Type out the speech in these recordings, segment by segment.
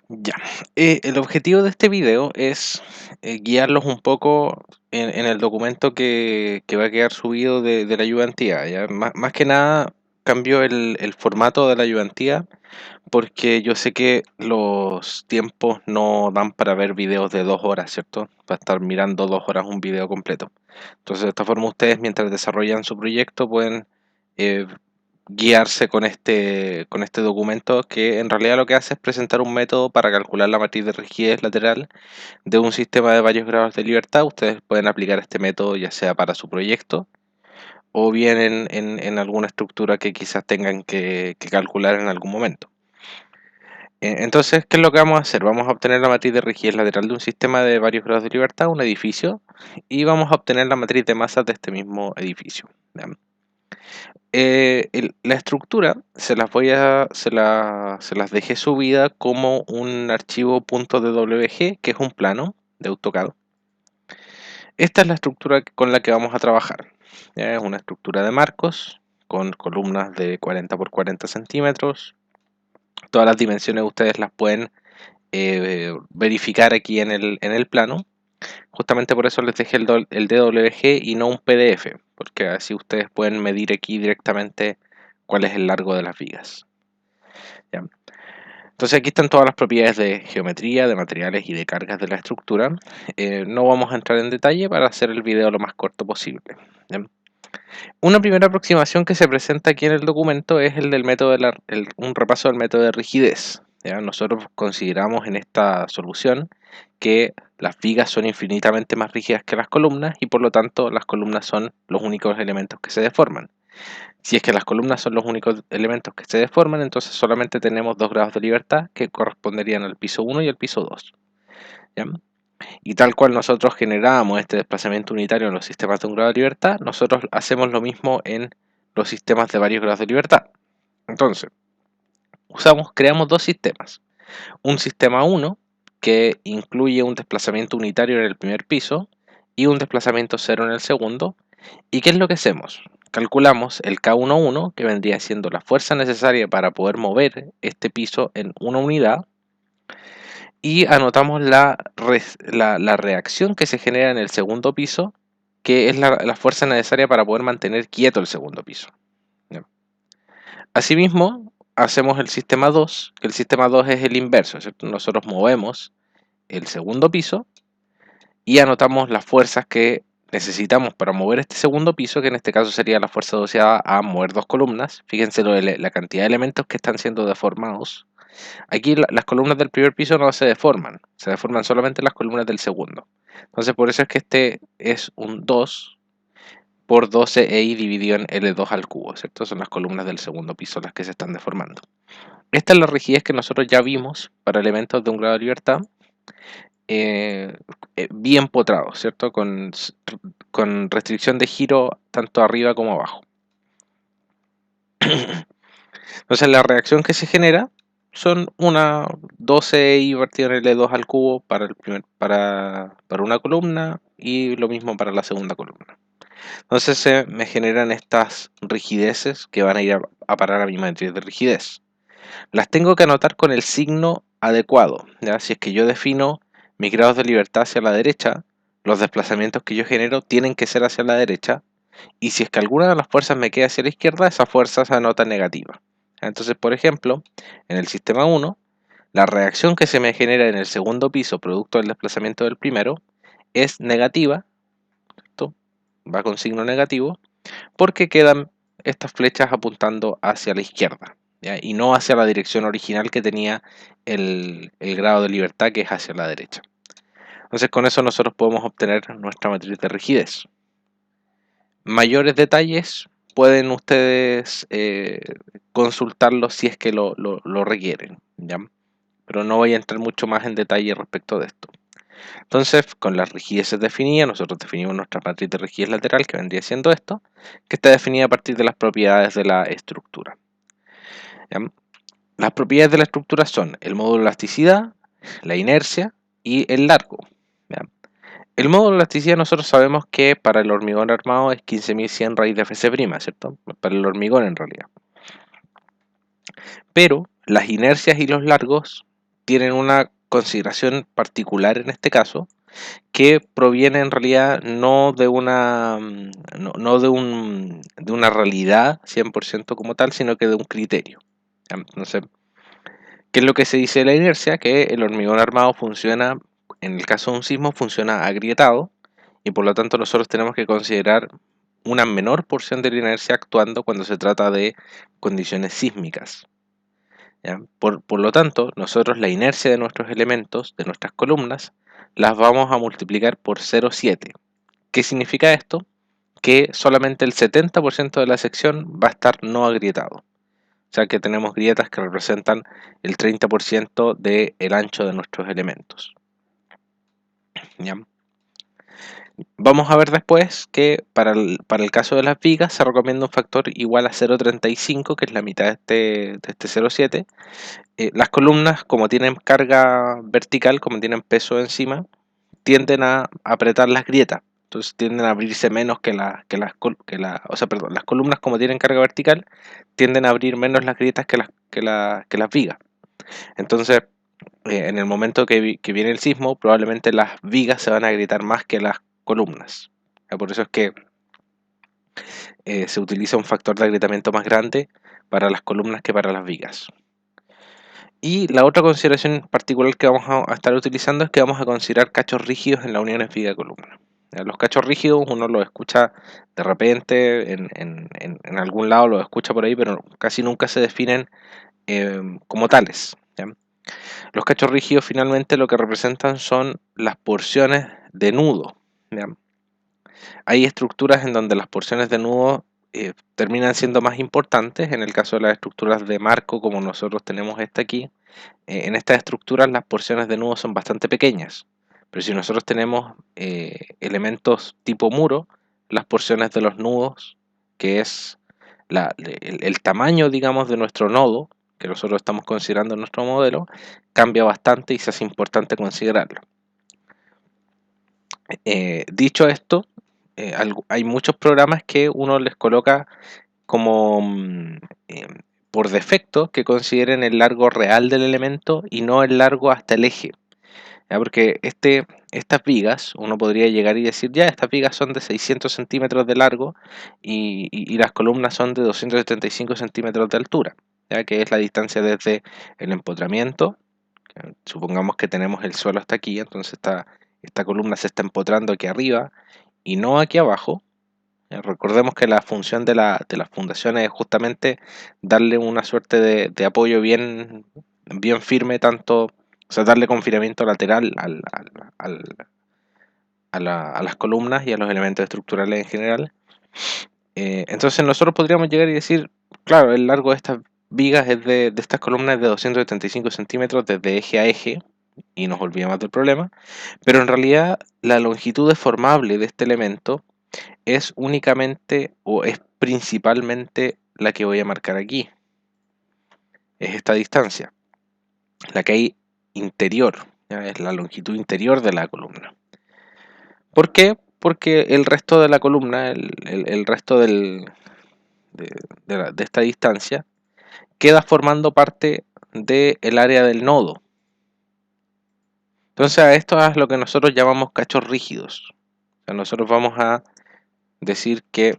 Ya, el objetivo de este video es guiarlos un poco en el documento que va a quedar subido de la ayudantía. ¿Ya? Más que nada cambió el formato de la ayudantía porque yo sé que los tiempos no dan para ver videos de 2 horas, ¿cierto? Para estar mirando 2 horas un video completo. Entonces, de esta forma ustedes mientras desarrollan su proyecto pueden eh, guiarse con este documento que en realidad lo que hace es presentar un método para calcular la matriz de rigidez lateral de un sistema de varios grados de libertad. Ustedes pueden aplicar este método ya sea para su proyecto o bien en alguna estructura que quizás tengan que calcular en algún momento. Entonces, ¿qué es lo que vamos a hacer? Vamos a obtener la matriz de rigidez lateral de un sistema de varios grados de libertad, un edificio, y vamos a obtener la matriz de masas de este mismo edificio. ¿Ya? La estructura se las dejé subida como un archivo .dwg, que es un plano de AutoCAD. Esta es la estructura con la que vamos a trabajar. ¿Ya? Es una estructura de marcos con columnas de 40 por 40 centímetros. Todas las dimensiones ustedes las pueden verificar aquí en el plano. Justamente por eso les dejé el DWG y no un PDF, porque así ustedes pueden medir aquí directamente cuál es el largo de las vigas. ¿Ya? Entonces aquí están todas las propiedades de geometría, de materiales y de cargas de la estructura. No vamos a entrar en detalle para hacer el video lo más corto posible. ¿Ya? Una primera aproximación que se presenta aquí en el documento es el del método un repaso del método de rigidez. ¿Ya? Nosotros consideramos en esta solución que las vigas son infinitamente más rígidas que las columnas y por lo tanto las columnas son los únicos elementos que se deforman. Si es que las columnas son los únicos elementos que se deforman, entonces solamente tenemos 2 grados de libertad que corresponderían al piso 1 y al piso 2. ¿Ya? Y tal cual nosotros generamos este desplazamiento unitario en los sistemas de un grado de libertad, nosotros hacemos lo mismo en los sistemas de varios grados de libertad. Entonces, creamos dos sistemas. Un sistema 1 que incluye un desplazamiento unitario en el primer piso y un desplazamiento 0 en el segundo. ¿Y qué es lo que hacemos? Calculamos el K11, que vendría siendo la fuerza necesaria para poder mover este piso en una unidad, y anotamos la reacción que se genera en el segundo piso, que es la fuerza necesaria para poder mantener quieto el segundo piso. ¿Ya? Asimismo, hacemos el sistema 2, que el sistema 2 es el inverso, ¿cierto? Nosotros movemos el segundo piso y anotamos las fuerzas que necesitamos para mover este segundo piso, que en este caso sería la fuerza asociada a mover dos columnas. Fíjense la cantidad de elementos que están siendo deformados. Aquí las columnas del primer piso no se deforman solamente las columnas del segundo. Entonces por eso es que este es un 2 por 12i dividido en L2 al cubo, ¿cierto? Son las columnas del segundo piso las que se están deformando. Esta es la rigidez que nosotros ya vimos para elementos de un grado de libertad bien potrados, ¿cierto? Con restricción de giro tanto arriba como abajo. Entonces la reacción que se genera son una 12i partido en L2 al cubo para una columna y lo mismo para la segunda columna. Entonces se me generan estas rigideces que van a ir a parar a mi matriz de rigidez. Las tengo que anotar con el signo adecuado. ¿Ya? Si es que yo defino mis grados de libertad hacia la derecha, los desplazamientos que yo genero tienen que ser hacia la derecha. Y si es que alguna de las fuerzas me queda hacia la izquierda, esa fuerza se anota negativa. Entonces, por ejemplo, en el sistema 1, la reacción que se me genera en el segundo piso producto del desplazamiento del primero es negativa. Esto va con signo negativo porque quedan estas flechas apuntando hacia la izquierda, ¿ya? Y no hacia la dirección original que tenía el grado de libertad, que es hacia la derecha. Entonces con eso nosotros podemos obtener nuestra matriz de rigidez. Mayores detalles pueden ustedes consultarlos si es que lo requieren, ¿ya? Pero no voy a entrar mucho más en detalle respecto de esto. Entonces, con las rigideces definidas, nosotros definimos nuestra matriz de rigidez lateral, que vendría siendo esto, que está definida a partir de las propiedades de la estructura. ¿Ya? Las propiedades de la estructura son el módulo de elasticidad, la inercia y el largo. ¿Ya? El módulo de elasticidad nosotros sabemos que para el hormigón armado es 15.100 raíz de Fc', ¿cierto? Para el hormigón en realidad. Pero las inercias y los largos tienen una consideración particular en este caso, que proviene en realidad no de una, no de una realidad 100% como tal, sino que de un criterio. Entonces, ¿qué es lo que se dice de la inercia? Que el hormigón armado funciona, en el caso de un sismo, funciona agrietado, y por lo tanto nosotros tenemos que considerar una menor porción de la inercia actuando cuando se trata de condiciones sísmicas. ¿Ya? Por lo tanto, nosotros la inercia de nuestros elementos, de nuestras columnas, las vamos a multiplicar por 0,7. ¿Qué significa esto? Que solamente el 70% de la sección va a estar no agrietado. O sea que tenemos grietas que representan el 30% del ancho de nuestros elementos. ¿Ya? Vamos a ver después que para el caso de las vigas se recomienda un factor igual a 0,35, que es la mitad de este 0,7. Las columnas, como tienen carga vertical, como tienen peso encima, tienden a apretar las grietas. Entonces tienden a abrirse menos las columnas, como tienen carga vertical, tienden a abrir menos las grietas que las vigas. Entonces, en el momento que viene el sismo, probablemente las vigas se van a agrietar más que las columnas. Por eso es que se utiliza un factor de agrietamiento más grande para las columnas que para las vigas. Y la otra consideración particular que vamos a estar utilizando es que vamos a considerar cachos rígidos en las uniones viga-columna. Los cachos rígidos uno los escucha de repente, en algún lado los escucha por ahí, pero casi nunca se definen como tales. ¿Ya? Los cachos rígidos finalmente lo que representan son las porciones de nudo. ¿Ya? Hay estructuras en donde las porciones de nudo terminan siendo más importantes. En el caso de las estructuras de marco, como nosotros tenemos esta aquí, en estas estructuras las porciones de nudo son bastante pequeñas. Pero si nosotros tenemos elementos tipo muro, las porciones de los nudos, que es el tamaño, digamos, de nuestro nodo, que nosotros estamos considerando en nuestro modelo, cambia bastante y se hace importante considerarlo. Dicho esto, hay muchos programas que uno les coloca como por defecto que consideren el largo real del elemento y no el largo hasta el eje. ¿Ya? Porque estas vigas, uno podría llegar y decir, ya, estas vigas son de 600 centímetros de largo y las columnas son de 275 centímetros de altura, ¿ya? Que es la distancia desde el empotramiento. Supongamos que tenemos el suelo hasta aquí, entonces esta columna se está empotrando aquí arriba y no aquí abajo. Recordemos que la función de las fundaciones es justamente darle una suerte de apoyo bien firme, tanto, o sea, darle confinamiento lateral a las columnas y a los elementos estructurales en general. Entonces nosotros podríamos llegar y decir, claro, el largo de estas vigas de estas columnas es de 275 centímetros desde eje a eje, y nos olvidamos del problema, pero en realidad la longitud deformable de este elemento es únicamente o es principalmente la que voy a marcar aquí. Es esta distancia, la que hay interior, ¿ya? Es la longitud interior de la columna. ¿Por qué? Porque el resto de la columna, el resto de esta distancia, queda formando parte del área del nodo. Entonces a esto es lo que nosotros llamamos cachos rígidos. O sea, nosotros vamos a decir que,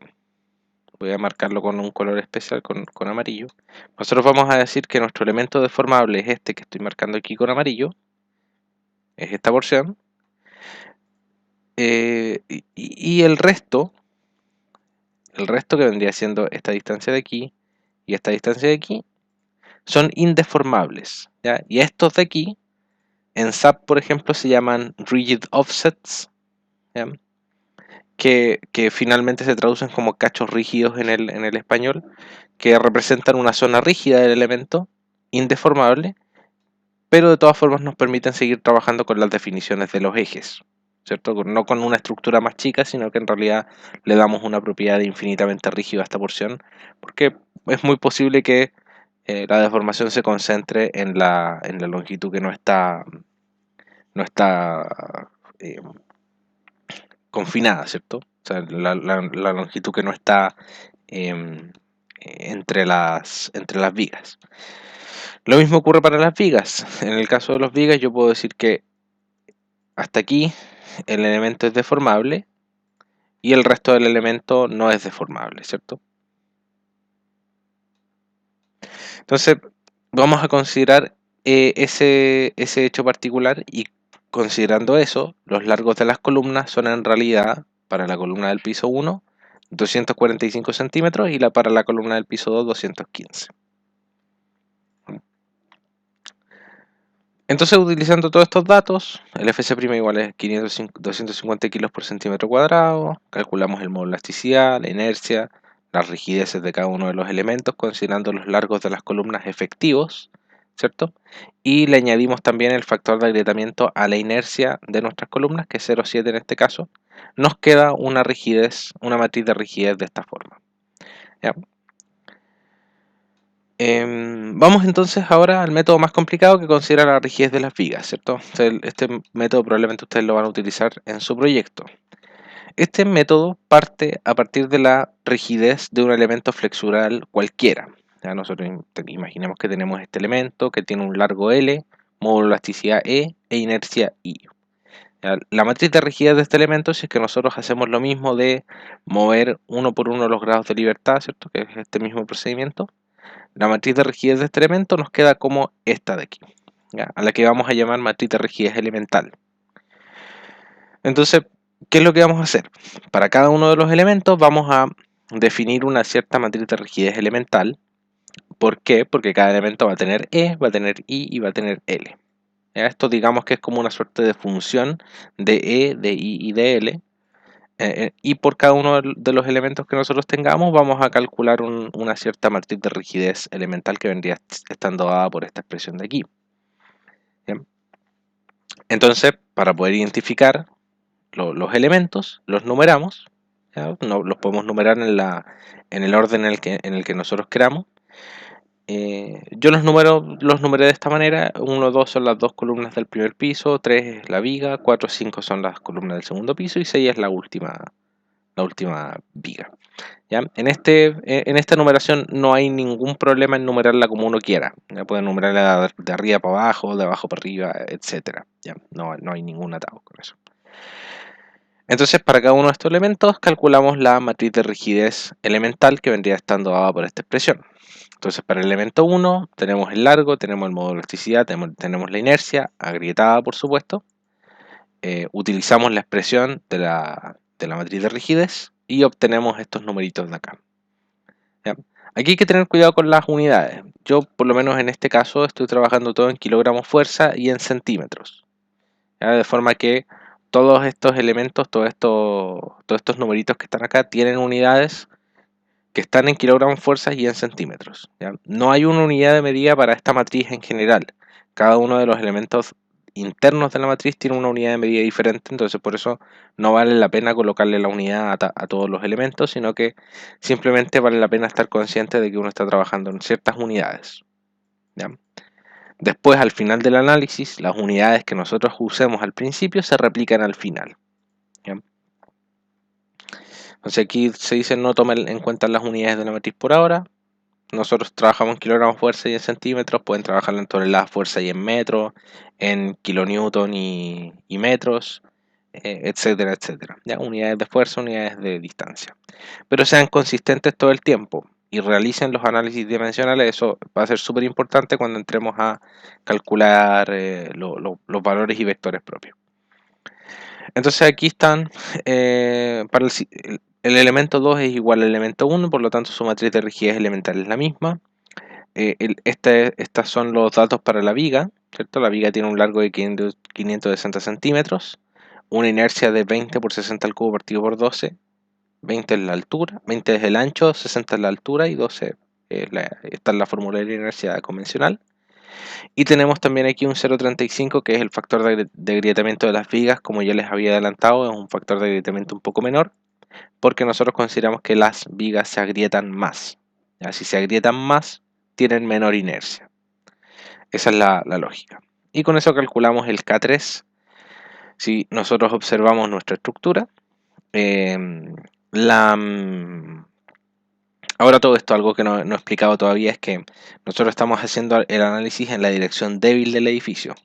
voy a marcarlo con un color especial, con amarillo. Nosotros vamos a decir que nuestro elemento deformable es este que estoy marcando aquí con amarillo, es esta porción, y el resto que vendría siendo esta distancia de aquí y esta distancia de aquí, son indeformables, ¿ya? Y estos de aquí, en SAP por ejemplo, se llaman rigid offsets, ¿ya? Que finalmente se traducen como cachos rígidos en el español, que representan una zona rígida del elemento, indeformable, pero de todas formas nos permiten seguir trabajando con las definiciones de los ejes, ¿cierto? No con una estructura más chica, sino que en realidad le damos una propiedad infinitamente rígida a esta porción, porque es muy posible que la deformación se concentre en la longitud que no está eh, confinada, ¿cierto? O sea, la longitud que no está entre las vigas. Lo mismo ocurre para las vigas. En el caso de las vigas yo puedo decir que hasta aquí el elemento es deformable y el resto del elemento no es deformable, ¿cierto? Entonces vamos a considerar ese hecho particular y considerando eso, los largos de las columnas son en realidad para la columna del piso 1 245 centímetros y para la columna del piso 2 215. Entonces, utilizando todos estos datos, el FC' igual es 250 kilos por centímetro cuadrado, calculamos el módulo de elasticidad, la inercia, las rigideces de cada uno de los elementos, considerando los largos de las columnas efectivos, ¿cierto? Y le añadimos también el factor de agrietamiento a la inercia de nuestras columnas, que es 0,7 en este caso. Nos queda una rigidez, una matriz de rigidez de esta forma, ¿ya? Vamos entonces ahora al método más complicado que considera la rigidez de las vigas, ¿cierto? Este método probablemente ustedes lo van a utilizar en su proyecto. Este método parte a partir de la rigidez de un elemento flexural cualquiera. Ya nosotros imaginemos que tenemos este elemento que tiene un largo L, módulo de elasticidad E e inercia I. Ya, la matriz de rigidez de este elemento, si es que nosotros hacemos lo mismo de mover uno por uno los grados de libertad, ¿cierto? Que es este mismo procedimiento. La matriz de rigidez de este elemento nos queda como esta de aquí, ¿ya? A la que vamos a llamar matriz de rigidez elemental. Entonces, ¿qué es lo que vamos a hacer? Para cada uno de los elementos vamos a definir una cierta matriz de rigidez elemental. ¿Por qué? Porque cada elemento va a tener E, va a tener I y va a tener L. ¿Ya? Esto digamos que es como una suerte de función de E, de I y de L. Y por cada uno de los elementos que nosotros tengamos vamos a calcular una cierta matriz de rigidez elemental que vendría estando dada por esta expresión de aquí. ¿Bien? Entonces, para poder identificar los elementos, los numeramos, ¿ya? No, los podemos numerar en el orden en el que nosotros queramos. Yo los numeré de esta manera: 1, 2 son las dos columnas del primer piso, 3 es la viga, 4, 5 son las columnas del segundo piso y 6 es la última viga. ¿Ya? En esta numeración no hay ningún problema en numerarla como uno quiera. ¿Ya? Pueden numerarla de arriba para abajo, de abajo para arriba, etc. ¿Ya? No hay ningún atado con eso. Entonces, para cada uno de estos elementos calculamos la matriz de rigidez elemental que vendría estando dada por esta expresión. Entonces, para el elemento 1 tenemos el largo, tenemos el módulo de elasticidad, tenemos la inercia, agrietada por supuesto. Utilizamos la expresión de la matriz de rigidez y obtenemos estos numeritos de acá. ¿Ya? Aquí hay que tener cuidado con las unidades. Yo, por lo menos en este caso, estoy trabajando todo en kilogramos fuerza y en centímetros. ¿Ya? De forma que todos estos elementos, todos estos numeritos que están acá, tienen unidades que están en kilogramos fuerza y en centímetros. ¿Ya? No hay una unidad de medida para esta matriz en general. Cada uno de los elementos internos de la matriz tiene una unidad de medida diferente, entonces por eso no vale la pena colocarle la unidad a todos los elementos, sino que simplemente vale la pena estar consciente de que uno está trabajando en ciertas unidades. ¿Ya? Después, al final del análisis, las unidades que nosotros usemos al principio se replican al final. ¿Ya? Entonces aquí se dice no tomen en cuenta las unidades de la matriz por ahora. Nosotros trabajamos en kilogramos fuerza y en centímetros, pueden trabajar en toneladas fuerza y en metros, en kilonewton y metros, etcétera, etcétera. ¿Ya? Unidades de fuerza, unidades de distancia. Pero sean consistentes todo el tiempo y realicen los análisis dimensionales. Eso va a ser súper importante cuando entremos a calcular los valores y vectores propios. Entonces aquí están, para el elemento 2 es igual al elemento 1, por lo tanto su matriz de rigidez elemental es la misma. Estos son los datos para la viga, ¿cierto? La viga tiene un largo de 560 centímetros, una inercia de 20 por 60 al cubo partido por 12, 20 es la altura, 20 es el ancho, 60 es la altura y 12 está en la fórmula de la inercia convencional. Y tenemos también aquí un 0,35 que es el factor de agrietamiento de las vigas. Como ya les había adelantado, es un factor de agrietamiento un poco menor, porque nosotros consideramos que las vigas se agrietan más. ¿Ya? Si se agrietan más, tienen menor inercia. Esa es la lógica. Y con eso calculamos el K3. Si nosotros observamos nuestra estructura, la Ahora todo esto, algo que no he explicado todavía, es que nosotros estamos haciendo el análisis en la dirección débil del edificio.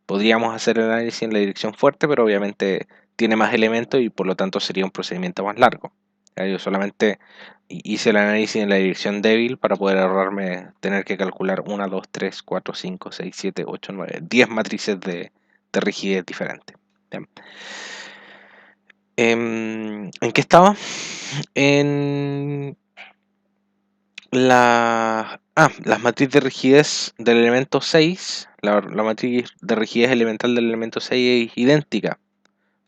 Podríamos hacer el análisis en la dirección fuerte, pero obviamente tiene más elementos y por lo tanto sería un procedimiento más largo. Yo solamente hice el análisis en la dirección débil para poder ahorrarme tener que calcular 1, 2, 3, 4, 5, 6, 7, 8, 9, 10 matrices de rigidez diferentes. Bien. ¿En qué estaba? En las matrices de rigidez del elemento 6, la matriz de rigidez elemental del elemento 6 es idéntica,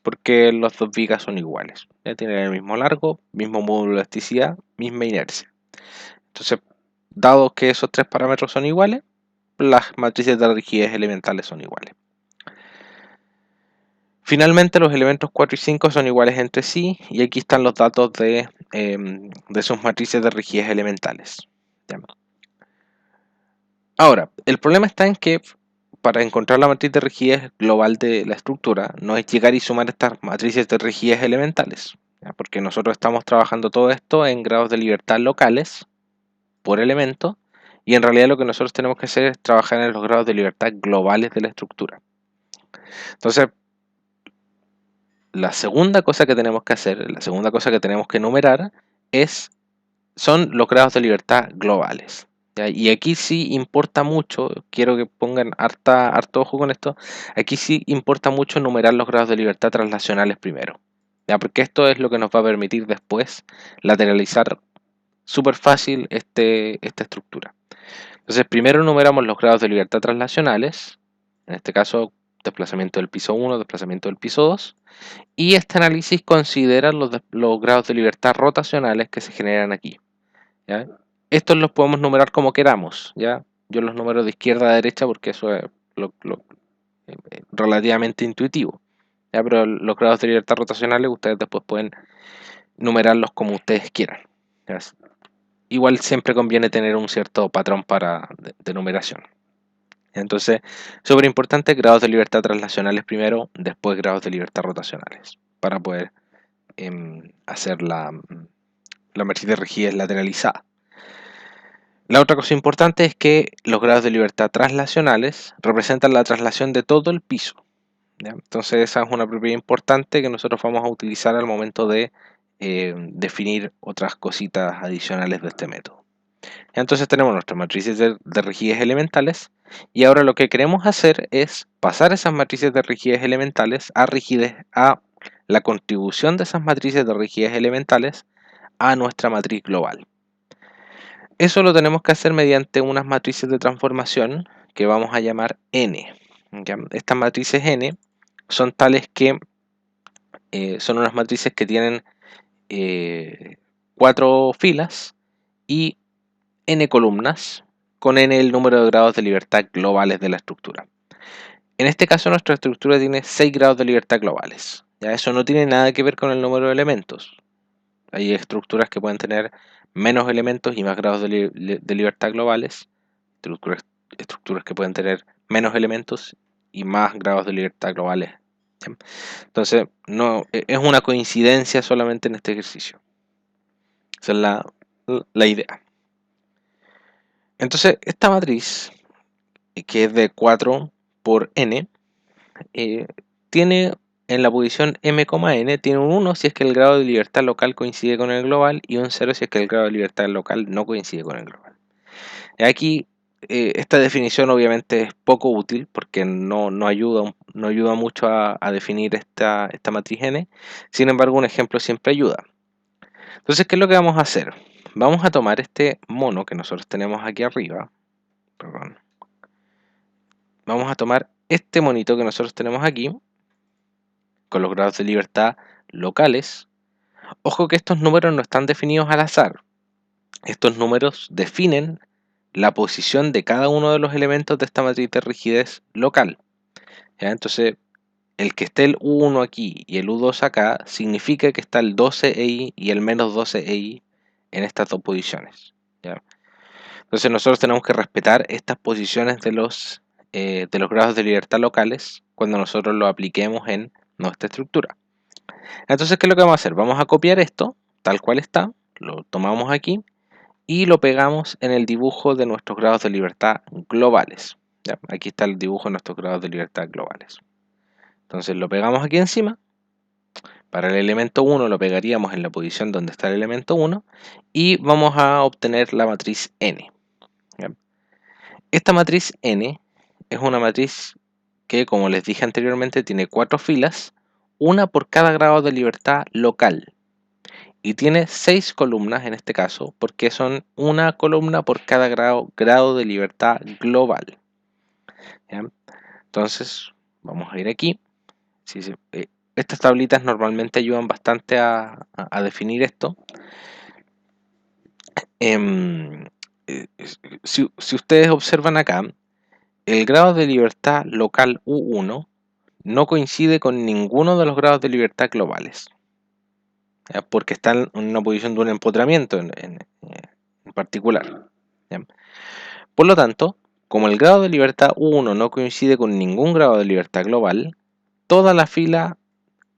porque los dos vigas son iguales. Ya tienen el mismo largo, mismo módulo de elasticidad, misma inercia. Entonces, dado que esos tres parámetros son iguales, las matrices de rigidez elementales son iguales. Finalmente, los elementos 4 y 5 son iguales entre sí, y aquí están los datos de sus matrices de rigidez elementales. ¿Ya? Ahora, el problema está en que para encontrar la matriz de rigidez global de la estructura no es llegar y sumar estas matrices de rigidez elementales, ¿ya? Porque nosotros estamos trabajando todo esto en grados de libertad locales por elemento, y en realidad lo que nosotros tenemos que hacer es trabajar en los grados de libertad globales de la estructura. Entonces, la segunda cosa que tenemos que hacer, la segunda cosa que tenemos que enumerar son los grados de libertad globales. ¿Ya? Y aquí sí importa mucho, quiero que pongan harto ojo con esto, aquí sí importa mucho enumerar los grados de libertad translacionales primero. ¿Ya? Porque esto es lo que nos va a permitir después lateralizar súper fácil esta estructura. Entonces primero enumeramos los grados de libertad translacionales, en este caso desplazamiento del piso 1, desplazamiento del piso 2, y este análisis considera los grados de libertad rotacionales que se generan aquí. ¿Ya? Estos los podemos numerar como queramos, ¿ya? Yo los numero de izquierda a derecha porque eso es relativamente intuitivo, ¿ya? Pero los grados de libertad rotacionales ustedes después pueden numerarlos como ustedes quieran, ¿ya? Igual siempre conviene tener un cierto patrón de numeración. Entonces, súper importante, grados de libertad translacionales primero, después grados de libertad rotacionales, para poder hacer la matriz de rigidez lateralizada. La otra cosa importante es que los grados de libertad translacionales representan la traslación de todo el piso, ¿ya? Entonces esa es una propiedad importante que nosotros vamos a utilizar al momento de definir otras cositas adicionales de este método. Entonces tenemos nuestras matrices de rigidez elementales, y ahora lo que queremos hacer es pasar esas matrices de rigidez elementales a la contribución de esas matrices de rigidez elementales a nuestra matriz global. Eso lo tenemos que hacer mediante unas matrices de transformación que vamos a llamar N. ¿Ya? Estas matrices N son tales que son unas matrices que tienen 4 filas y N columnas, con N el número de grados de libertad globales de la estructura. En este caso nuestra estructura tiene 6 grados de libertad globales. ¿Ya? Eso no tiene nada que ver con el número de elementos. Hay estructuras que pueden tener menos elementos y más grados de libertad globales, estructuras que pueden tener menos elementos y más grados de libertad globales. Entonces, no, es una coincidencia solamente en este ejercicio. Esa es la idea. Entonces, esta matriz, que es de 4 por n, tiene en la posición m,n, tiene un 1 si es que el grado de libertad local coincide con el global, y un 0 si es que el grado de libertad local no coincide con el global. Aquí esta definición obviamente es poco útil porque no ayuda mucho a definir esta matriz n. Sin embargo, un ejemplo siempre ayuda. Entonces, ¿qué es lo que vamos a hacer? Vamos a tomar este mono que nosotros tenemos aquí arriba. Perdón. Vamos a tomar este monito que nosotros tenemos aquí, con los grados de libertad locales. Ojo que estos números no están definidos al azar. Estos números definen la posición de cada uno de los elementos de esta matriz de rigidez local. ¿Ya? Entonces, el que esté el U1 aquí y el U2 acá, significa que está el 12EI y el menos 12EI en estas dos posiciones. ¿Ya? Entonces nosotros tenemos que respetar estas posiciones de los grados de libertad locales cuando nosotros lo apliquemos en nuestra estructura. Entonces, ¿qué es lo que vamos a hacer? Vamos a copiar esto, tal cual está, lo tomamos aquí, y lo pegamos en el dibujo de nuestros grados de libertad globales. ¿Ya? Aquí está el dibujo de nuestros grados de libertad globales. Entonces lo pegamos aquí encima. Para el elemento 1 lo pegaríamos en la posición donde está el elemento 1 y vamos a obtener la matriz n. ¿Ya? Esta matriz n es una matriz que, como les dije anteriormente, tiene 4 filas, una por cada grado de libertad local. Y tiene 6 columnas en este caso, porque son una columna por cada grado de libertad global. ¿Ya? Entonces, vamos a ir aquí. Estas tablitas normalmente ayudan bastante a definir esto. Em, si ustedes observan acá, el grado de libertad local U1 no coincide con ninguno de los grados de libertad globales, ¿ya? Porque están en una posición de un empotramiento en particular, ¿ya? Por lo tanto, como el grado de libertad U1 no coincide con ningún grado de libertad global, toda la fila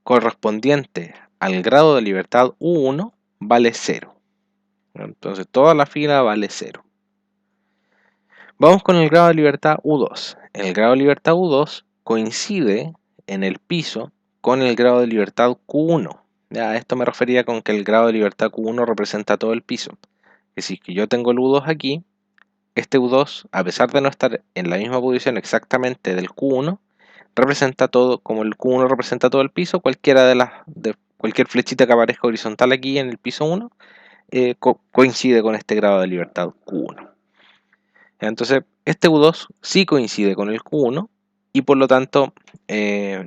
correspondiente al grado de libertad U1 vale 0. Entonces toda la fila vale 0. Vamos con el grado de libertad U2. El grado de libertad U2 coincide en el piso con el grado de libertad Q1. Ya, a esto me refería con que el grado de libertad Q1 representa todo el piso. Es decir, que yo tengo el U2 aquí, este U2, a pesar de no estar en la misma posición exactamente del Q1, representa todo, como el Q1 representa todo el piso, cualquier flechita que aparezca horizontal aquí en el piso 1 coincide con este grado de libertad Q1. Entonces, este U2 sí coincide con el Q1 y por lo tanto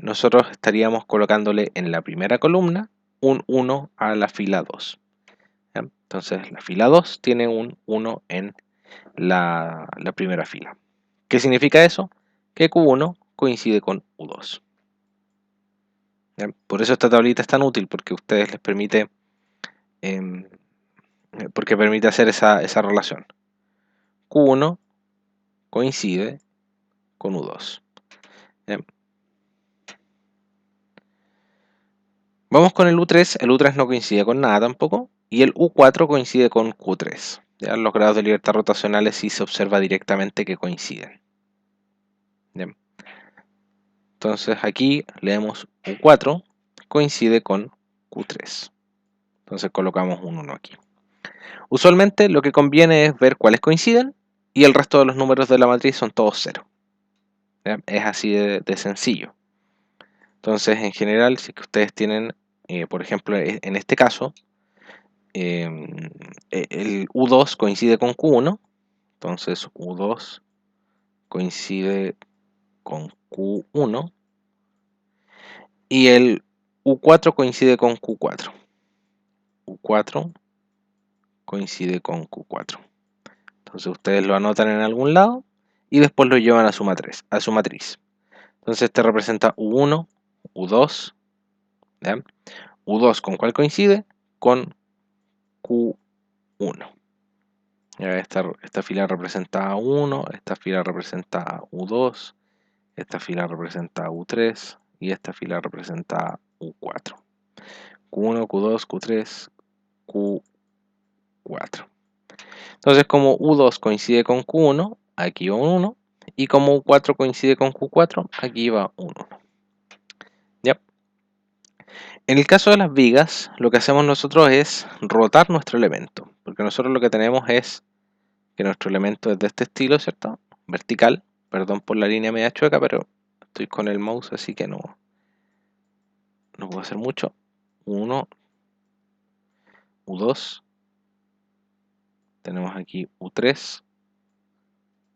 nosotros estaríamos colocándole en la primera columna un 1 a la fila 2. ¿Ya? Entonces, la fila 2 tiene un 1 en la primera fila. ¿Qué significa eso? Que Q1 coincide con U2. ¿Ya? Por eso esta tablita es tan útil, porque a ustedes les permite, eh, porque permite hacer esa relación. Q1 coincide con U2. ¿Ya? Vamos con el U3. El U3 no coincide con nada tampoco. Y el U4 coincide con Q3. ¿Ya? Los grados de libertad rotacionales sí se observa directamente que coinciden. ¿Ya? Entonces aquí leemos U4 coincide con Q3. Entonces colocamos un 1 aquí. Usualmente lo que conviene es ver cuáles coinciden y el resto de los números de la matriz son todos 0. ¿Ya? Es así de sencillo. Entonces, en general, si ustedes tienen, por ejemplo, en este caso, el U2 coincide con Q1, entonces U2 coincide con Q1 y el U4 coincide con Q4. U4 coincide con Q4. Entonces ustedes lo anotan en algún lado y después lo llevan a su matriz. Entonces este representa U1, U2, ¿ya? U2 con cuál coincide? Con Q1. Ya esta fila representa a 1, esta fila representa a U2, esta fila representa a U3 y esta fila representa a U4. Q1, Q2, Q3, Q4. Entonces, como U2 coincide con Q1, aquí va un 1. Y como U4 coincide con Q4, aquí va un 1. ¿Ya? En el caso de las vigas, lo que hacemos nosotros es rotar nuestro elemento. Porque nosotros lo que tenemos es que nuestro elemento es de este estilo, ¿cierto? Vertical. Perdón por la línea media chueca, pero estoy con el mouse, así que no puedo hacer mucho. 1, U2. Tenemos aquí U3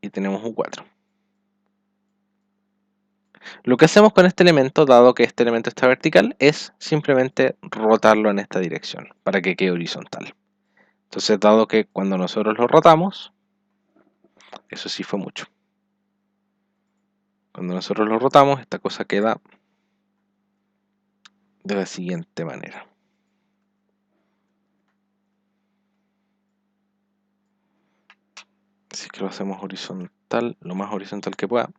y tenemos U4. Lo que hacemos con este elemento, dado que este elemento está vertical, es simplemente rotarlo en esta dirección para que quede horizontal. Entonces, dado que cuando nosotros lo rotamos, eso sí fue mucho. Cuando nosotros lo rotamos, esta cosa queda de la siguiente manera. Así que lo hacemos horizontal, lo más horizontal que pueda.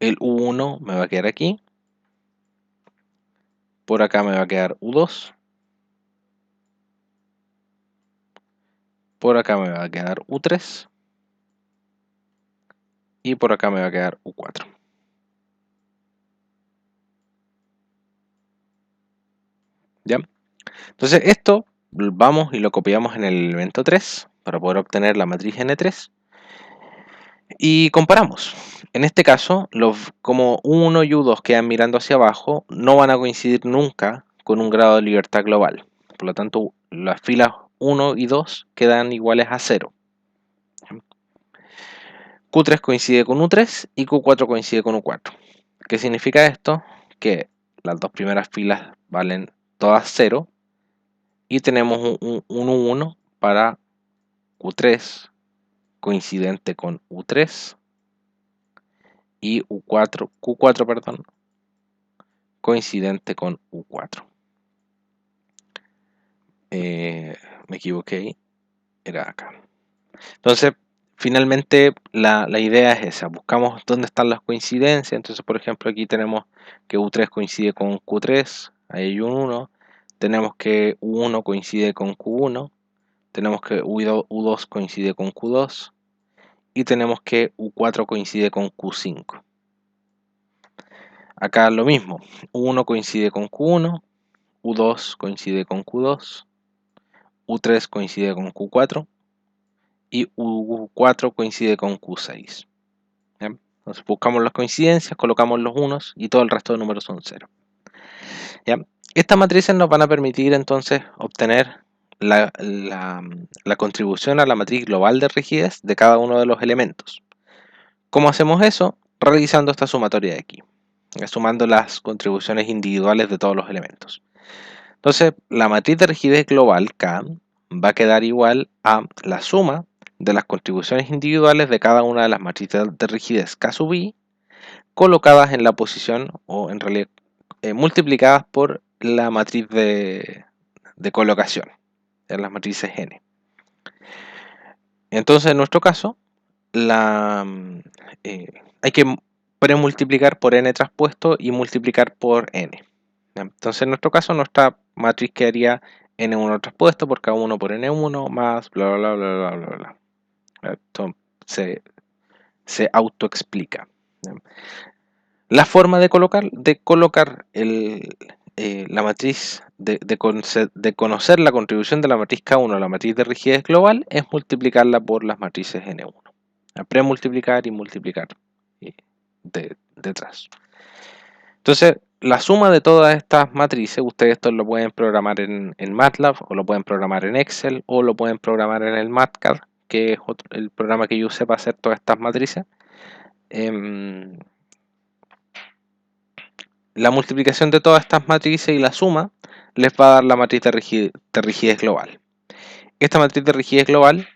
El U1 me va a quedar aquí. Por acá me va a quedar U2. por acá me va a quedar U3 y por acá me va a quedar U4. ¿Ya? Entonces esto vamos y lo copiamos en el elemento 3 para poder obtener la matriz N3 y comparamos. En este caso, como U1 y U2 quedan mirando hacia abajo, no van a coincidir nunca con un grado de libertad global. Por lo tanto, las filas 1 y 2 quedan iguales a 0. Q3 coincide con U3 y Q4 coincide con U4. ¿Qué significa esto? Que las dos primeras filas valen todas 0 y tenemos un U1 para Q3 coincidente con U3 y Q4 perdón, coincidente con U4. Me equivoqué, era acá. Entonces, finalmente la idea es esa, buscamos dónde están las coincidencias. Entonces, por ejemplo, aquí tenemos que U3 coincide con Q3, ahí hay un 1, tenemos que U1 coincide con Q1, tenemos que U2 coincide con Q2 y tenemos que U4 coincide con Q5. Acá lo mismo, U1 coincide con Q1, U2 coincide con Q2, U3 coincide con Q4 y U4 coincide con Q6. ¿Ya? Entonces buscamos las coincidencias, colocamos los unos y todo el resto de números son 0. ¿Ya? Estas matrices nos van a permitir entonces obtener la contribución a la matriz global de rigidez de cada uno de los elementos. ¿Cómo hacemos eso? Realizando esta sumatoria de aquí, sumando las contribuciones individuales de todos los elementos. Entonces, la matriz de rigidez global K va a quedar igual a la suma de las contribuciones individuales de cada una de las matrices de rigidez K sub I colocadas en la posición, o en realidad multiplicadas por la matriz de colocación, en las matrices N. Entonces, en nuestro caso, hay que premultiplicar por N traspuesto y multiplicar por N. Entonces, en nuestro caso, nuestra matriz quedaría N1 traspuesto por K1 por N1 más bla bla bla bla bla bla. Esto se autoexplica. La forma de colocar la matriz, de conocer la contribución de la matriz K1 a la matriz de rigidez global es multiplicarla por las matrices N1. Premultiplicar y multiplicar detrás. Entonces, la suma de todas estas matrices, ustedes esto lo pueden programar en MATLAB, o lo pueden programar en Excel, o lo pueden programar en el MATCAD, que es el programa que yo usé para hacer todas estas matrices. La multiplicación de todas estas matrices y la suma les va a dar la matriz de rigidez global. Esta matriz de rigidez global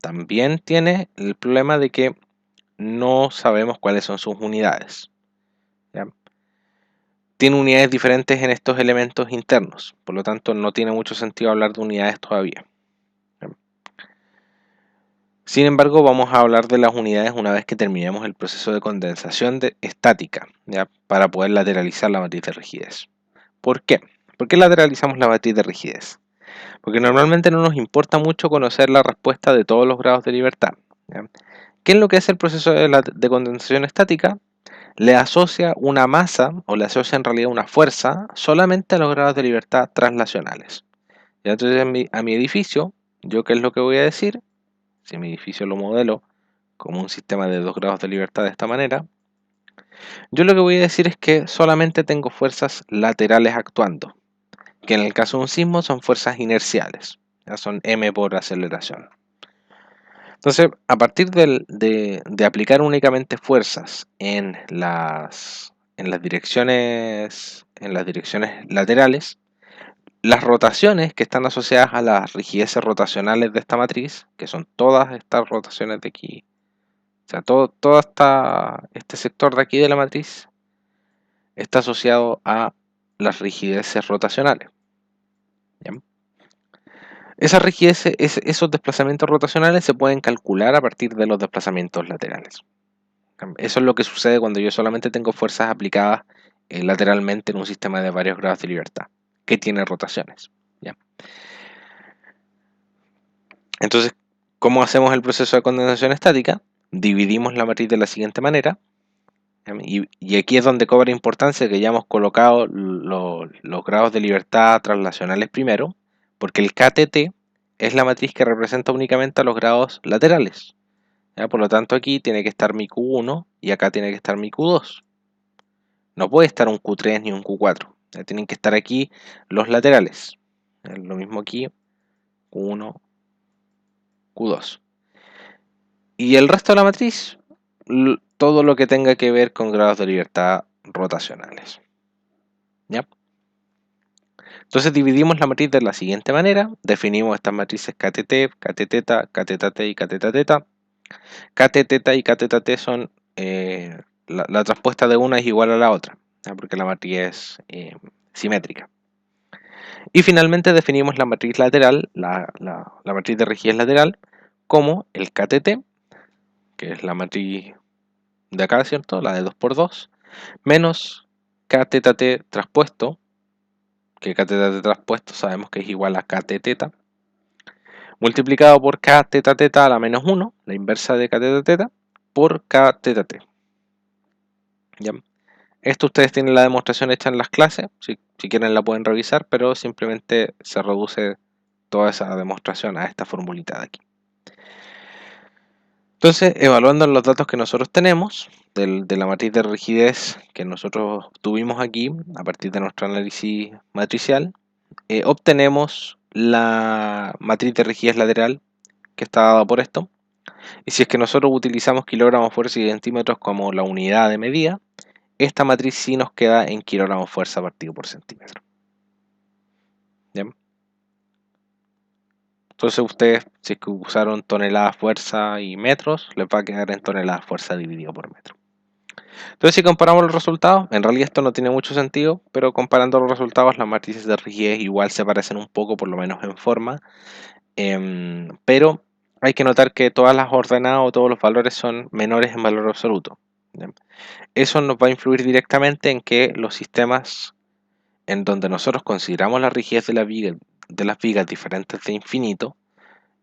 también tiene el problema de que no sabemos cuáles son sus unidades. ¿Ya? Tiene unidades diferentes en estos elementos internos, por lo tanto no tiene mucho sentido hablar de unidades todavía. ¿Ya? Sin embargo, vamos a hablar de las unidades una vez que terminemos el proceso de condensación estática, ¿ya? Para poder lateralizar la matriz de rigidez. ¿Por qué? ¿Por qué lateralizamos la matriz de rigidez? Porque normalmente no nos importa mucho conocer la respuesta de todos los grados de libertad. ¿Ya? ¿Qué es lo que hace el proceso de condensación estática? Le asocia una masa, o le asocia en realidad una fuerza, solamente a los grados de libertad translacionales. ¿Ya? Entonces a mi edificio, ¿yo qué es lo que voy a decir? Si mi edificio lo modelo como un sistema de 2 grados de libertad de esta manera, yo lo que voy a decir es que solamente tengo fuerzas laterales actuando, que en el caso de un sismo son fuerzas inerciales, ya son m por aceleración. Entonces, a partir de aplicar únicamente fuerzas en las direcciones laterales, las rotaciones que están asociadas a las rigideces rotacionales de esta matriz, que son todas estas rotaciones de aquí, o sea, todo este sector de aquí de la matriz, está asociado a las rigideces rotacionales. ¿Ya? Esas rigideces, esos desplazamientos rotacionales se pueden calcular a partir de los desplazamientos laterales. Eso es lo que sucede cuando yo solamente tengo fuerzas aplicadas lateralmente en un sistema de varios grados de libertad, que tiene rotaciones. ¿Ya? Entonces, ¿Cómo hacemos el proceso de condensación estática? Dividimos la matriz de la siguiente manera. Y aquí es donde cobra importancia que ya hemos colocado los grados de libertad translacionales primero, porque el KTT es la matriz que representa únicamente a los grados laterales. ¿Ya? Por lo tanto, aquí tiene que estar mi Q1 y acá tiene que estar mi Q2. No puede estar un Q3 ni un Q4. Ya tienen que estar aquí los laterales. Lo mismo aquí, Q1, Q2. Y el resto de la matriz, todo lo que tenga que ver con grados de libertad rotacionales. ¿Ya? Entonces dividimos la matriz de la siguiente manera. Definimos estas matrices KTT, KTθ, KTT y KTθ. KTθ y KTT son la traspuesta de una es igual a la otra, ¿ya? Porque la matriz es simétrica. Y finalmente definimos la matriz lateral, la matriz de rigidez lateral, como el KTT, que es la matriz de acá, ¿cierto? La de 2×2, menos KTT traspuesto, que KTT traspuesto sabemos que es igual a KTθ, multiplicado por KTθ a la menos 1, la inversa de KTθ, por KTT. ¿Ya? Esto ustedes tienen la demostración hecha en las clases, si quieren la pueden revisar, pero simplemente se reduce toda esa demostración a esta formulita de aquí. Entonces, evaluando los datos que nosotros tenemos, de la matriz de rigidez que nosotros tuvimos aquí, a partir de nuestro análisis matricial, obtenemos la matriz de rigidez lateral que está dada por esto. Y si es que nosotros utilizamos kilogramos, fuerza y centímetros como la unidad de medida, esta matriz sí nos queda en kilogramos fuerza partido por centímetro. ¿Bien? Entonces ustedes, si es que usaron toneladas fuerza y metros, les va a quedar en toneladas fuerza dividido por metro. Entonces si comparamos los resultados, en realidad esto no tiene mucho sentido, pero comparando los resultados, las matrices de rigidez igual se parecen un poco, por lo menos en forma, pero hay que notar que todas las ordenadas o todos los valores son menores en valor absoluto. ¿Bien? Eso nos va a influir directamente en que los sistemas en donde nosotros consideramos la rigidez de las vigas diferentes de infinito,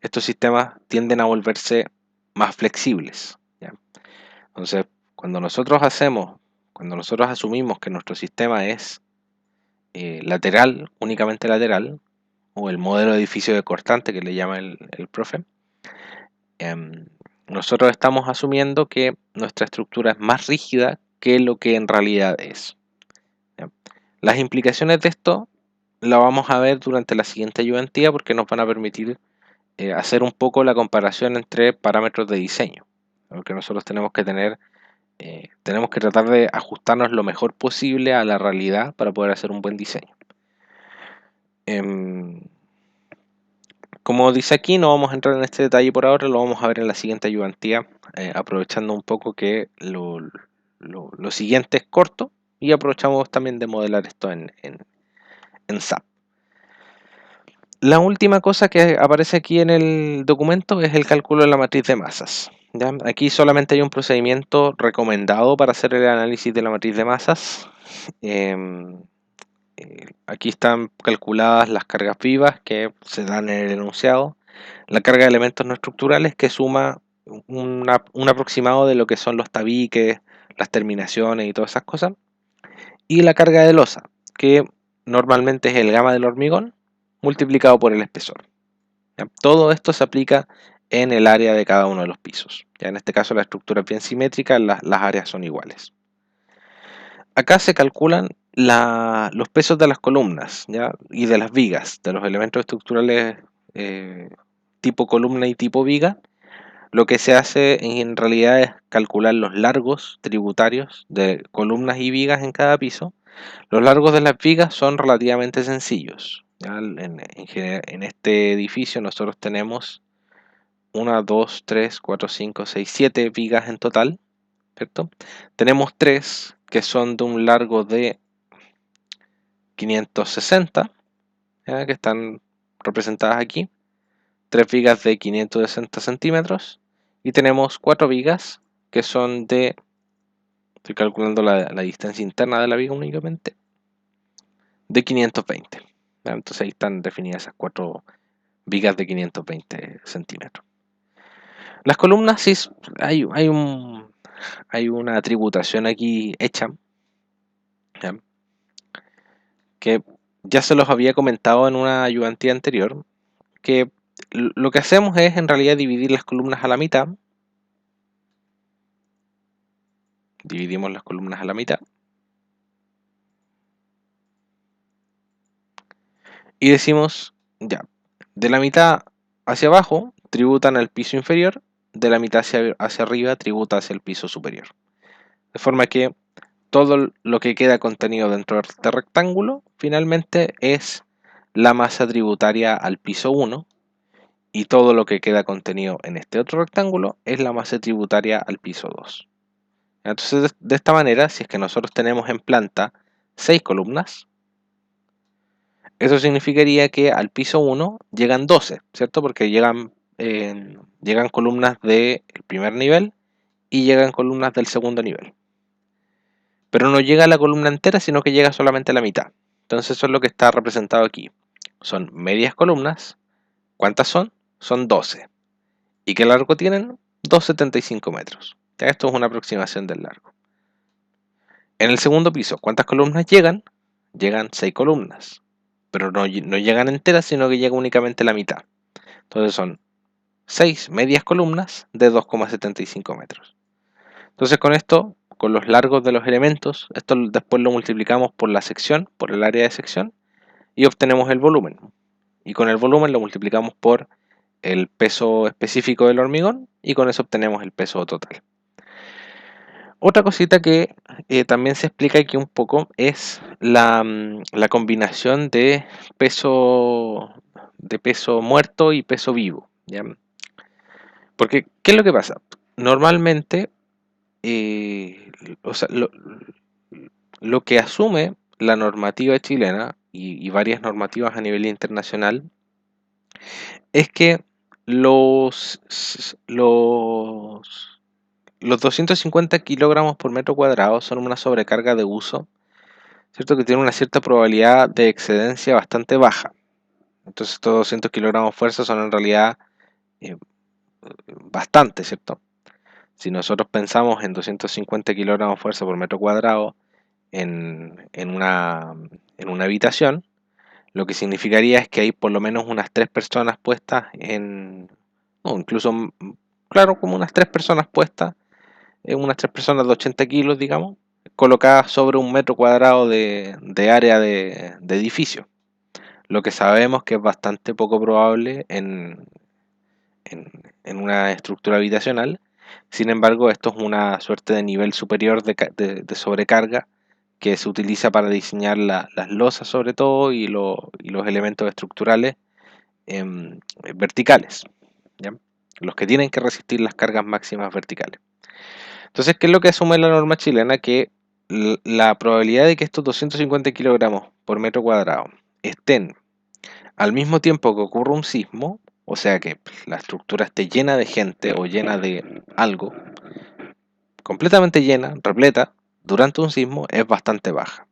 estos sistemas tienden a volverse más flexibles. ¿Ya? Entonces, cuando nosotros asumimos que nuestro sistema es lateral, únicamente lateral, o el modelo de edificio de cortante que le llama el profe, nosotros estamos asumiendo que nuestra estructura es más rígida que lo que en realidad es. ¿Ya? Las implicaciones de esto la vamos a ver durante la siguiente ayudantía porque nos van a permitir hacer un poco la comparación entre parámetros de diseño. Porque nosotros tenemos que tratar de ajustarnos lo mejor posible a la realidad para poder hacer un buen diseño. Como dice aquí, no vamos a entrar en este detalle por ahora, lo vamos a ver en la siguiente ayudantía, aprovechando un poco que lo siguiente es corto y aprovechamos también de modelar esto en SAP. La última cosa que aparece aquí en el documento es el cálculo de la matriz de masas. ¿Ya? Aquí solamente hay un procedimiento recomendado para hacer el análisis de la matriz de masas. Aquí están calculadas las cargas vivas que se dan en el enunciado, la carga de elementos no estructurales que suma un aproximado de lo que son los tabiques, las terminaciones y todas esas cosas, y la carga de losa, que normalmente es el gamma del hormigón multiplicado por el espesor. ¿Ya? Todo esto se aplica en el área de cada uno de los pisos. ¿Ya? En este caso la estructura es bien simétrica, las áreas son iguales. Acá se calculan los pesos de las columnas, ¿ya? Y de las vigas, de los elementos estructurales tipo columna y tipo viga. Lo que se hace en realidad es calcular los largos tributarios de columnas y vigas en cada piso. Los largos de las vigas son relativamente sencillos. ¿Ya? En este edificio nosotros tenemos 1, 2, 3, 4, 5, 6, 7 vigas en total, ¿cierto? Tenemos 3 que son de un largo de 560, ¿ya? Que están representadas aquí. 3 vigas de 560 centímetros. Y tenemos 4 vigas que son de, estoy calculando la distancia interna de la viga únicamente, de 520. ¿Ya? Entonces ahí están definidas esas 4 vigas de 520 centímetros. Las columnas, sí, hay una tributación aquí hecha, ¿ya? Que ya se los había comentado en una ayudantía anterior, que lo que hacemos es en realidad dividir las columnas a la mitad. Dividimos las columnas a la mitad. Y decimos, ya, de la mitad hacia abajo tributan al piso inferior, de la mitad hacia arriba tributa hacia el piso superior. De forma que todo lo que queda contenido dentro de este rectángulo finalmente es la masa tributaria al piso 1 y todo lo que queda contenido en este otro rectángulo es la masa tributaria al piso 2. Entonces, de esta manera, si es que nosotros tenemos en planta 6 columnas, eso significaría que al piso 1 llegan 12, ¿cierto? Porque llegan columnas del primer nivel y llegan columnas del segundo nivel. Pero no llega la columna entera, sino que llega solamente la mitad. Entonces eso es lo que está representado aquí. Son medias columnas. ¿Cuántas son? Son 12. ¿Y qué largo tienen? 2,75 metros. Ya esto es una aproximación del largo. En el segundo piso, ¿cuántas columnas llegan? Llegan 6 columnas. Pero no llegan enteras, sino que llega únicamente la mitad. Entonces son 6 medias columnas de 2,75 metros. Entonces con esto, con los largos de los elementos, esto después lo multiplicamos por la sección, por el área de sección, y obtenemos el volumen. Y con el volumen lo multiplicamos por el peso específico del hormigón y con eso obtenemos el peso total. Otra cosita que también se explica aquí un poco es la combinación de peso muerto y peso vivo, ¿ya? Porque, ¿qué es lo que pasa? Normalmente, o sea, lo que asume la normativa chilena y varias normativas a nivel internacional es que los, los, los 250 kilogramos por metro cuadrado son una sobrecarga de uso, ¿cierto? Que tiene una cierta probabilidad de excedencia bastante baja. Entonces estos 200 kilogramos de fuerza son en realidad eh, bastante, ¿cierto? Si nosotros pensamos en 250 kilogramos de fuerza por metro cuadrado en una habitación, lo que significaría es que hay por lo menos unas 3 personas puestas o incluso, claro, como unas 3 personas puestas, unas 3 personas de 80 kilos, digamos, colocadas sobre un metro cuadrado de área de edificio. Lo que sabemos que es bastante poco probable en una estructura habitacional. Sin embargo, esto es una suerte de nivel superior de sobrecarga que se utiliza para diseñar las losas sobre todo y los elementos estructurales verticales, ¿ya? Los que tienen que resistir las cargas máximas verticales. Entonces, ¿qué es lo que asume la norma chilena? Que la probabilidad de que estos 250 kilogramos por metro cuadrado estén al mismo tiempo que ocurra un sismo, o sea que la estructura esté llena de gente o llena de algo, completamente llena, repleta, durante un sismo es bastante baja.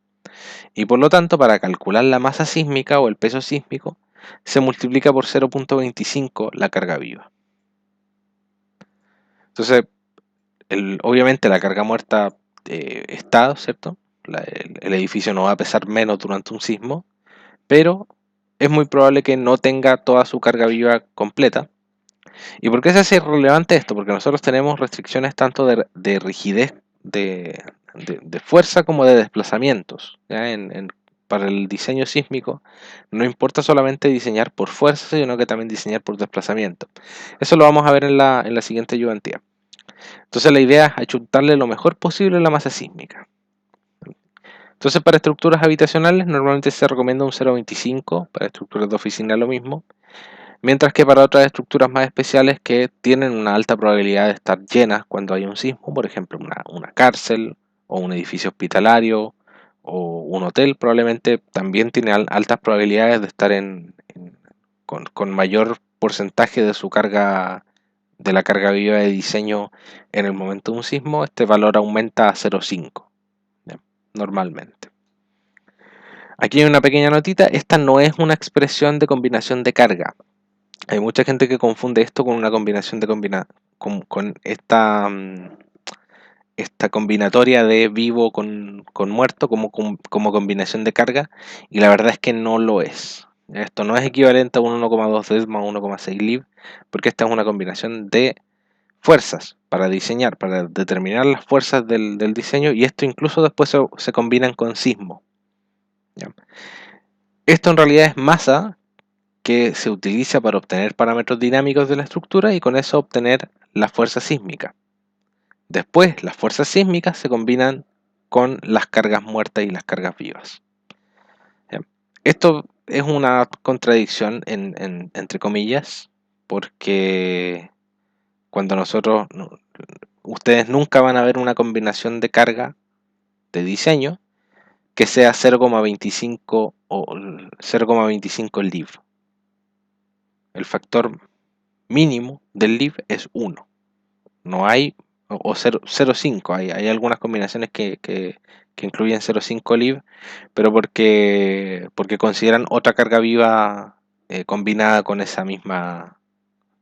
Y por lo tanto, para calcular la masa sísmica o el peso sísmico, se multiplica por 0,25 la carga viva. Entonces, obviamente la carga muerta está, ¿cierto? El edificio no va a pesar menos durante un sismo, pero es muy probable que no tenga toda su carga viva completa. ¿Y por qué se hace relevante esto? Porque nosotros tenemos restricciones tanto de rigidez de fuerza como de desplazamientos, ¿ya? Para el diseño sísmico no importa solamente diseñar por fuerza, sino que también diseñar por desplazamiento. Eso lo vamos a ver en la siguiente ayudantía. Entonces la idea es achuntarle lo mejor posible la masa sísmica. Entonces para estructuras habitacionales normalmente se recomienda un 0,25, para estructuras de oficina lo mismo, mientras que para otras estructuras más especiales que tienen una alta probabilidad de estar llenas cuando hay un sismo, por ejemplo una cárcel o un edificio hospitalario o un hotel, probablemente también tiene altas probabilidades de estar con mayor porcentaje de su carga, de la carga viva de diseño en el momento de un sismo. Este valor aumenta a 0,5 normalmente. Aquí hay una pequeña notita, esta no es una expresión de combinación de carga. Hay mucha gente que confunde esto con una combinación con esta, esta combinatoria de vivo con muerto como combinación de carga, y la verdad es que no lo es. Esto no es equivalente a un 1,2 DES más 1,6 LIV, porque esta es una combinación de fuerzas para diseñar, para determinar las fuerzas del diseño, y esto incluso después se combinan con sismo. ¿Ya? Esto en realidad es masa que se utiliza para obtener parámetros dinámicos de la estructura y con eso obtener la fuerza sísmica. Después, las fuerzas sísmicas se combinan con las cargas muertas y las cargas vivas. ¿Ya? Esto es una contradicción entre comillas, porque cuando ustedes nunca van a ver una combinación de carga de diseño que sea 0,25 o 0,25 LIV. El factor mínimo del LIV es 1. No hay, o 0,5. Hay algunas combinaciones que incluyen 0,5 LIV, pero porque consideran otra carga viva combinada con esa misma,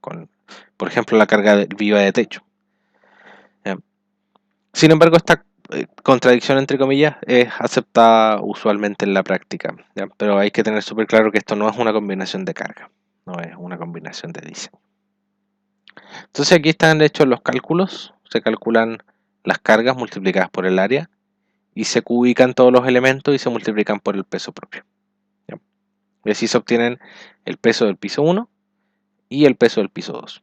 por ejemplo, la carga viva de techo. ¿Ya? Sin embargo, esta contradicción entre comillas es aceptada usualmente en la práctica, ¿ya? Pero hay que tener súper claro que esto no es una combinación de carga, no es una combinación de diseño. Entonces aquí están hechos los cálculos, se calculan las cargas multiplicadas por el área y se cubican todos los elementos y se multiplican por el peso propio, ¿ya? Y así se obtienen el peso del piso 1 y el peso del piso 2.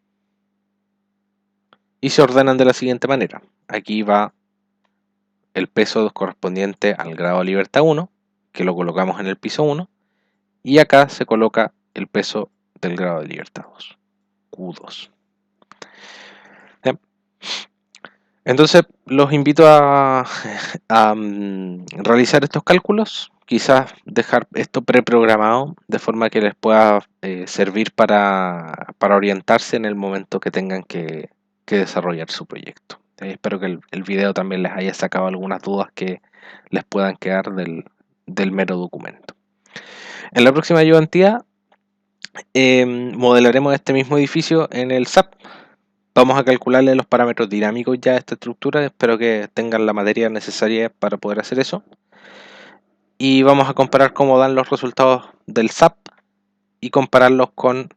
Y se ordenan de la siguiente manera. Aquí va el peso correspondiente al grado de libertad 1, que lo colocamos en el piso 1, y acá se coloca el peso del grado de libertad 2, Q2. ¿Ya? Entonces los invito a realizar estos cálculos, quizás dejar esto preprogramado de forma que les pueda servir para orientarse en el momento que tengan que desarrollar su proyecto. Espero que el video también les haya sacado algunas dudas que les puedan quedar del mero documento. En la próxima ayudantía modelaremos este mismo edificio en el SAP. Vamos a calcularle los parámetros dinámicos ya a esta estructura. Espero que tengan la materia necesaria para poder hacer eso. Y vamos a comparar cómo dan los resultados del SAP y compararlos con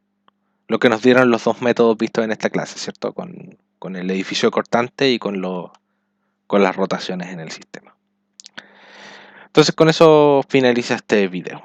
lo que nos dieron los dos métodos vistos en esta clase, ¿cierto? Con el edificio cortante y con las rotaciones en el sistema. Entonces con eso finaliza este video.